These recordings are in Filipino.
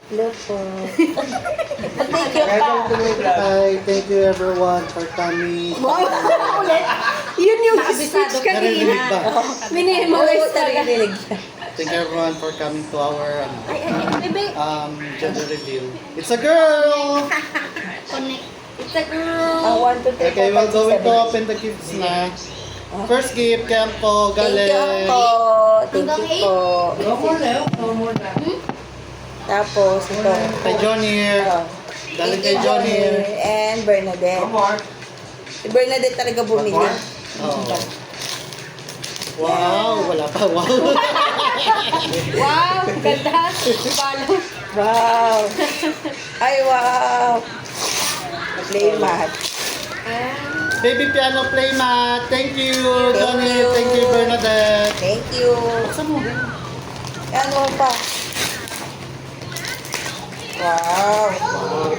Hello po. Thank you pa. Hi, thank you everyone for coming. Ulit. Yun yung speech Narinig kanina. ba? Minimalize talaga. Thank you everyone for coming to our Bebe. gender reveal. It's a girl! It's a girl. 1, 2, 3, Okay, we're going to open the gifts na. First gift, kay Ampo, Thank you galing. po. Thank you po. Tapos ito. Kay Johnny. Galing kay Johnny. And Bernadette. Si Bernadette talaga bumili. Oh. Wow, wala pa. Wow. Wow, ganda. Palo. Wow. Ay, wow. Play mat. Baby piano playmat. Thank you, Johnny. you. Thank you, Bernadette. Thank you. Saan mo? Ano pa? Wow.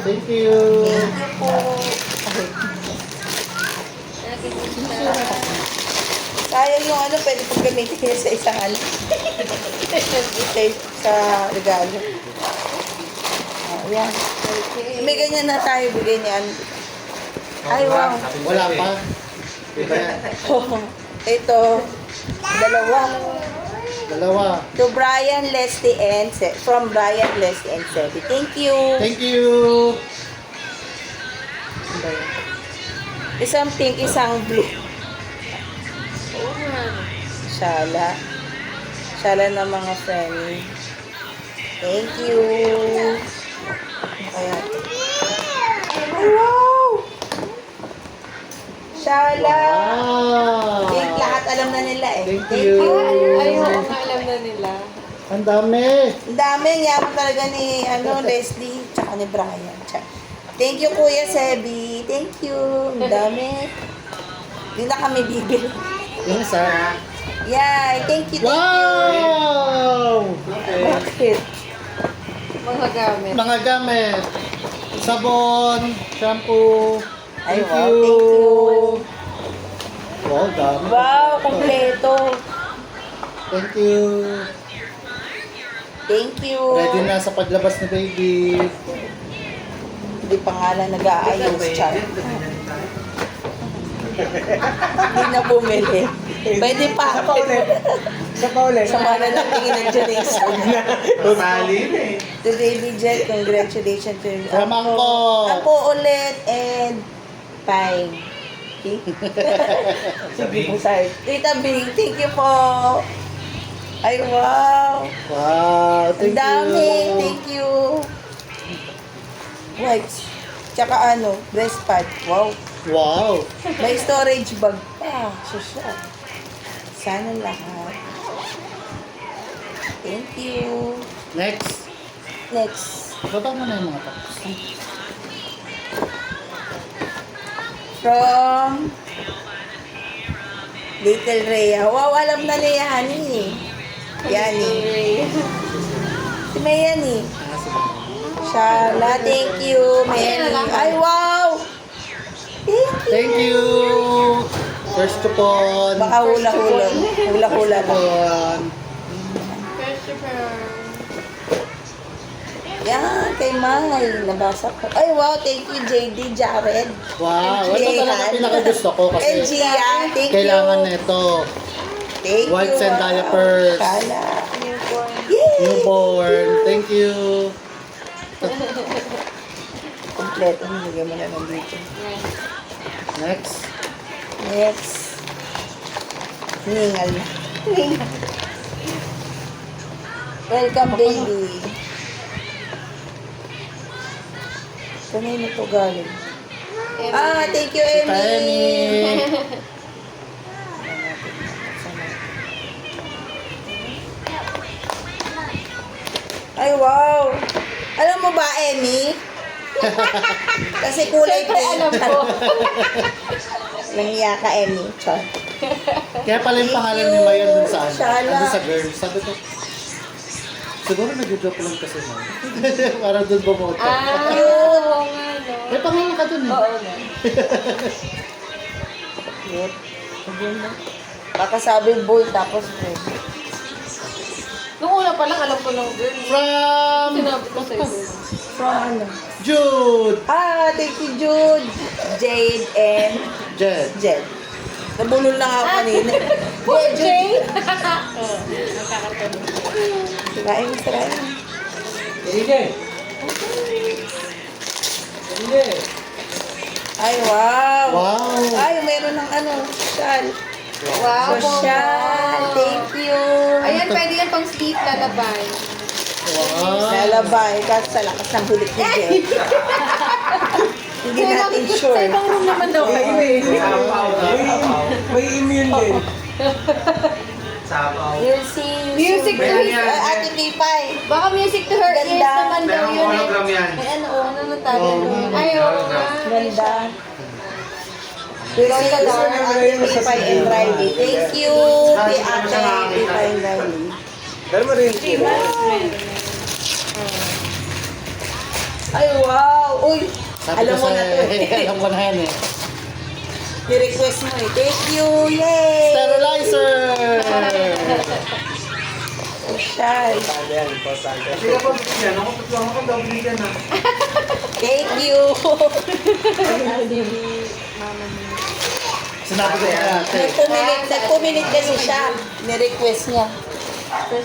Thank you. Thank you po. Sayang yung ano, pwede pong gamitin niya sa isang ano. sa regalo. Ayan. May ganyan na tayo bigay niyan. Ay, wow. Wala pa. Diba yan? Ito, dalawa. Dalawa. To Brian, Leslie, and from Brian, Leslie, and Sebi. Thank you. Thank you. Isang pink, isang blue. Shala. Shala ng mga friend. Thank you. Ayan. Wow! Shala. Wow. Pink, lahat alam na nila eh. Thank you. Ay, oo nga, alam na nila. Ang dami. Ang dami, ang yaman talaga ni Leslie, tsaka ni Brian. Thank you, Kuya Sebi. Thank you. Ang dami. Hindi na kami bibili. Yung isa. Yay! Thank you, thank you. Wow! Okay. Bakit? Mga gamit. Mga gamit. Sabon, shampoo. Ay, Thank wow, you. thank you. Wow, dami. Wow, kompleto. Thank you. Thank you. Ready na sa paglabas ni baby. Hindi pa nga lang nag-aayos, Char. Hindi na bumili. Pwede pa. Sa paulit. Sama na lang tingin ng Jason. Tumali na eh. To Baby Jet, congratulations to you. From Angko. Ako ulit and fine. Sabi ko sa'yo. Tita Bing, thank you po. Ay, wow. Wow, Ang thank dami. you. Thank you. Wipes. Tsaka breast pad. Wow. Wow. May storage bag pa. Susya. Sana lahat. Thank you. Next. Next. Baba mo na yung mga tapos. From Little Rhea. Wow, alam na ni Yani. Yani. Si Mayani. Shala, thank you. Mayani. Ay, wow! Thank you. First coupon. Baka hula-hula. Hula-hula lang. Coupon. Yan, kay Mahal. Nabasa ko. Ay, wow, thank you, JD, Jared. Wow, ito talaga pinakagusto ko And kasi Gia, thank kailangan you. nito. Thank Wipes you. and diapers. Shala. Yay! Newborn. Thank you. Kompleto. Nilagay mo na nandito. Next. Next. Ningal na. Ningal. Welcome, baby. Kanino to galing? Thank you, Tita Emmy. Emmy. Ay, wow. Alam mo ba, Emmy? Kasi kulay Siyempre, alam pink. ko. Nangiya ka, Emmy. Char. Kaya pala yung Thank pangalan you, ni Mayan dun sa ano. Shala. Ano sa girl. Sabi ko, siguro nag-joke lang kasi mo. Para dun bumoto. Oo nga, no? May pangalan ka dun eh. Oo nga. Cute. Baka sabi boy, tapos boy. Nung una pa lang, alam ko ng girl. From Sinabi ko sa'yo, girl. From ano? Jude. Thank you, Jude. Jade and Jed. Jed. Nabulol na nga ako kanina. Jay? Nakakatawa. Sirain, sirain. Ay, wow. Wow. Ay, meron ng ano, shal. Wow, Social. Thank you. Ayan, pwede yan pang sleep lalabay. Wow. Lalabay, kasi sa lakas ng hulit ni Jed. Hindi natin Sa sure. ibang room naman daw kayo eh. May immune din. Music to his... Ate Pipay. Baka music to her ears Ganda. naman daw Merong yun eh. hologram yan. May ano, ano natago Oo. doon? Ay, oo nga. Ganda. Music to Ate Pipay and Riley. Thank you, Ate Pipay and Riley. Pero marin. Ay, wow. Uy, Sabi alam ko mo na to. alam ko na yan eh. Ni-request mo eh. Thank you. Yay! Sterilizer! Social. Sige po, bigyan. Ako tutulungan ako daw binigyan na. Thank you. Sinabi ko na ate. Nagpumilit kasi siya. Ni-request niya.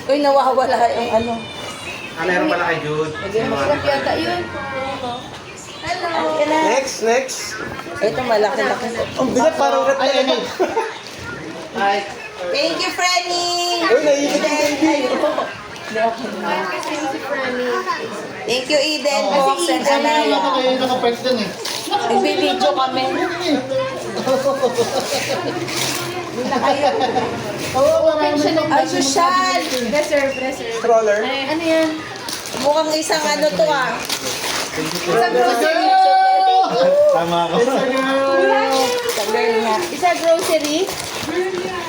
Uy, nawawala yung ano. Meron pala kay Jude. Masarap yata yun. Hello. Ka na. Next. Ito malaki-laki. Ang bigat parang red Ay, ay, ay. Thank you, Franny. Uy, naiibig yung baby. Kasi si Franny. Thank you, Eden. Oo. Box and Sabi ko lang Anaya. kayo naka-press dun eh. Nagbibideo kami. Open siya ng Ay, social. Reserve. Stroller. Ano yan? Mukhang isang ano to ah. Isang grocery. Tama ako. Sa girl nga. Isang grocery.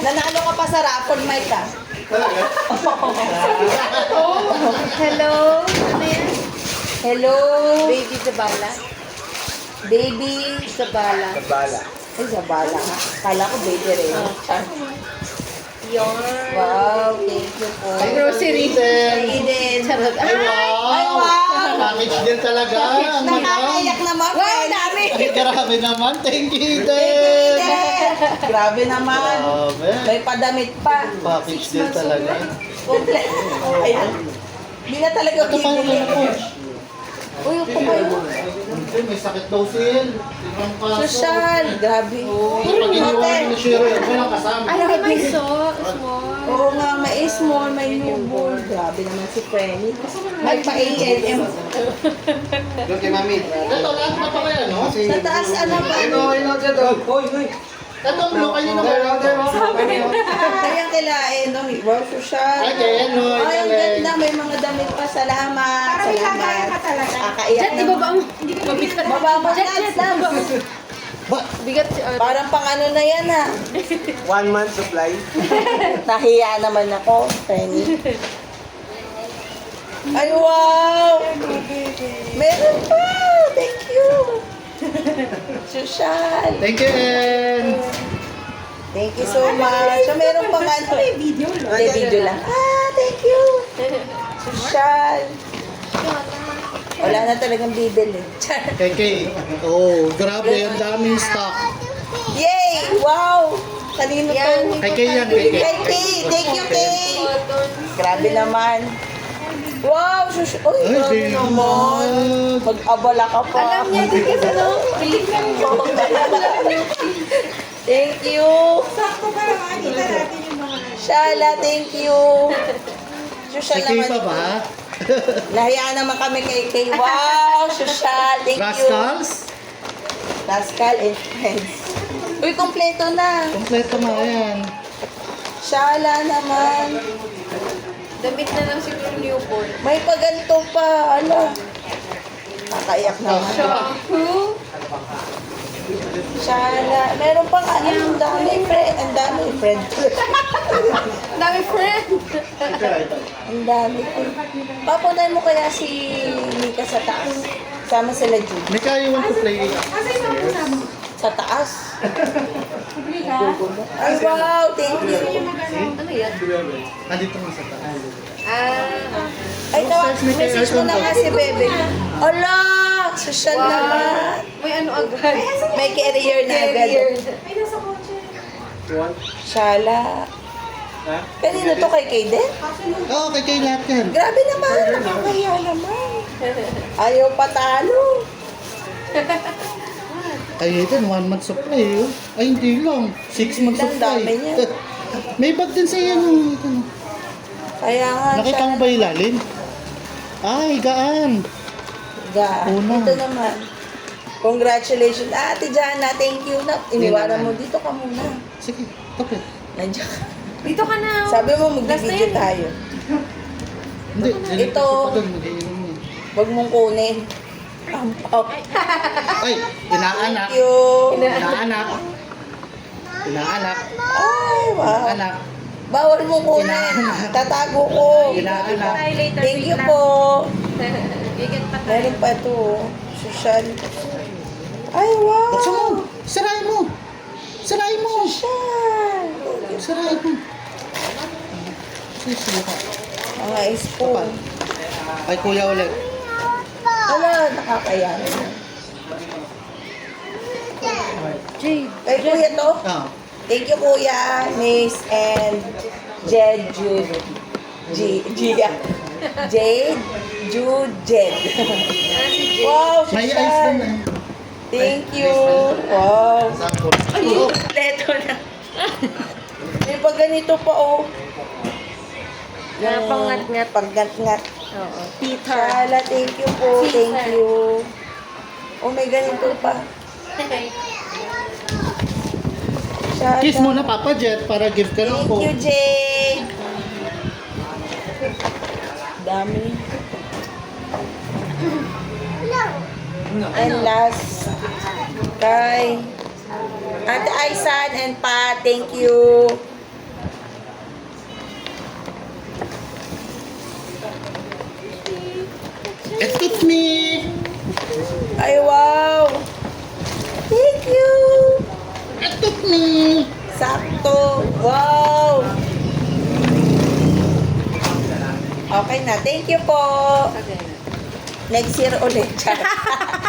Nanalo ka pa sa raffle, Mike ah. Hello. Ano yan? Hello. Baby Zabala. Baby. Zabala. Bala. Ay, Zabala ha. Kala ko baby rin. Yon. Wow, thank you po. Grocery. Eden. Charot. Ay, wow! Ay, wow! Package din talaga. Nakakaiyak naman. Wow, dami. Ay, grabe naman. Thank you, Thank you, Eden. Eden. Grabe naman. Grabe. May padamit pa. Package din talaga. Komple- Ayan. Hindi na talaga Ito pa yung bibili. coach. Uy, yung kumain. May sakit daw sil. Tignan mo kaso. Social. Grabe. Pag iniwan ni Shiro, yan walang kasama. Ano ba small? Oo nga, may small, may newborn. Grabe naman si Frenny. May pa H&M. Doon kay Mami. Ito, lahat ba ito kaya, no? Sa taas, ano ba? Ino, dyan daw. Hoy. Ito, blue kayo na Kaya kilain, no? Wow, social. Ay, kaya, no? Ay, ang ganda. May mga damit pa. Salamat. Salamat. Kakaiyak Jet, ibaba mo. Hindi ka mabigat. Baba mo na. Bigat si Ate. Parang pang ano na yan, ha? 1 month supply. Nahiya naman ako, Penny. Ay, wow! Meron pa! Thank you! Social! Thank you, En. Thank you so much. So, meron pa nga. Video lang. Hindi, video lang. Thank you! Social! Wala na talagang bibili. KK. Oh, grabe. Ang daming stock. Yay! Wow! Kanino to? KK yan, KK. Kay Kay! Thank you, Kay! Grabe naman. Wow! Uy, Ay, grabe di naman. naman. Mag-abala ka pa. Alam niya din kasi ano, piling ka Thank you. Sakto pa naman. Kita natin yung mga... Shala, thank you. Social KK naman. pa ba? Nahiyaan naman kami kay Kay. Wow, social. Thank you. Rascals? Rascal and friends. Uy, kompleto na. Kompleto na yan. Shala naman. Damit na lang siguro newborn. May paganto pa. Ala. Kakaiyak naman. Shampoo. Shala. Meron pang ano. Ang dami, friend. Ang dami, friend. Dami friend. Ang dami. Papunay mo kaya si Mika sa taas. Sama sila Jude. Mika, you want to play? Sa taas. Ay, wow. Thank you. Ano yan? Nandito nga sa taas. Ah, Ay, message mo na nga si Bebe. Ala! Social naman. may ano agad. May carrier na agad. Shala. Ha? Kanino to kay Kaden? Oo, kay lahat yan. Grabe naman. Nakakaya naman. Ayaw patalo. Ay, ito, 1 month supply. Oh. Ay, hindi lang. 6 months Ang supply. dami niya. May bag din sa iyo. Ito. Kaya nga Nakita mo ba yung ilalim? Ay, gaan. Ga, Una. ito naman. Congratulations. Ate Jana, thank you na. Iniwanan mo, dito ka muna. Sige, tapos. Nandiyan ka. Dito ka na. Sabi mo, mag-video tayo. Hindi, Ito. Huwag mong kunin. Ampaw. Ay, inaanak. Thank you. Inaanak. Inaanak. Ay, wow. Anak. Bawal mong kunin. Tatago ko. Inaanak. Thank you po. Bigyan pa tayo. Meron pa ito. Social. Ay, wow. Buksan mo. Sarayin mo. Sarayin mo. Social. Sarayin mo. Sige ka. Mga spoon. Ay, kuya ulit. Ala, nakakaya naman. Kay kuya to? Ah. Thank you, Kuya, Miss, and Jed, Jude, Gia. Jade, Jude, Jed. Wow, May ice social. din. Thank you. Wow. Sample. Ay, leto na. May pag ganito pa, oh. Yung Pangat-ngat. Pangat-ngat. Oo. Shala, thank you po. Thank you. Oh, may ganito pa. Shala. Kiss muna, Papa Jet, para give ka lang Thank po. you, Jade. Dami. And last, kay Ate Aisan and Pa, thank you. Excuse me. Ay, wow. Thank you. Excuse me. Sakto. Wow. Okay na. Thank you po. Okay. Next year ulit. Charot.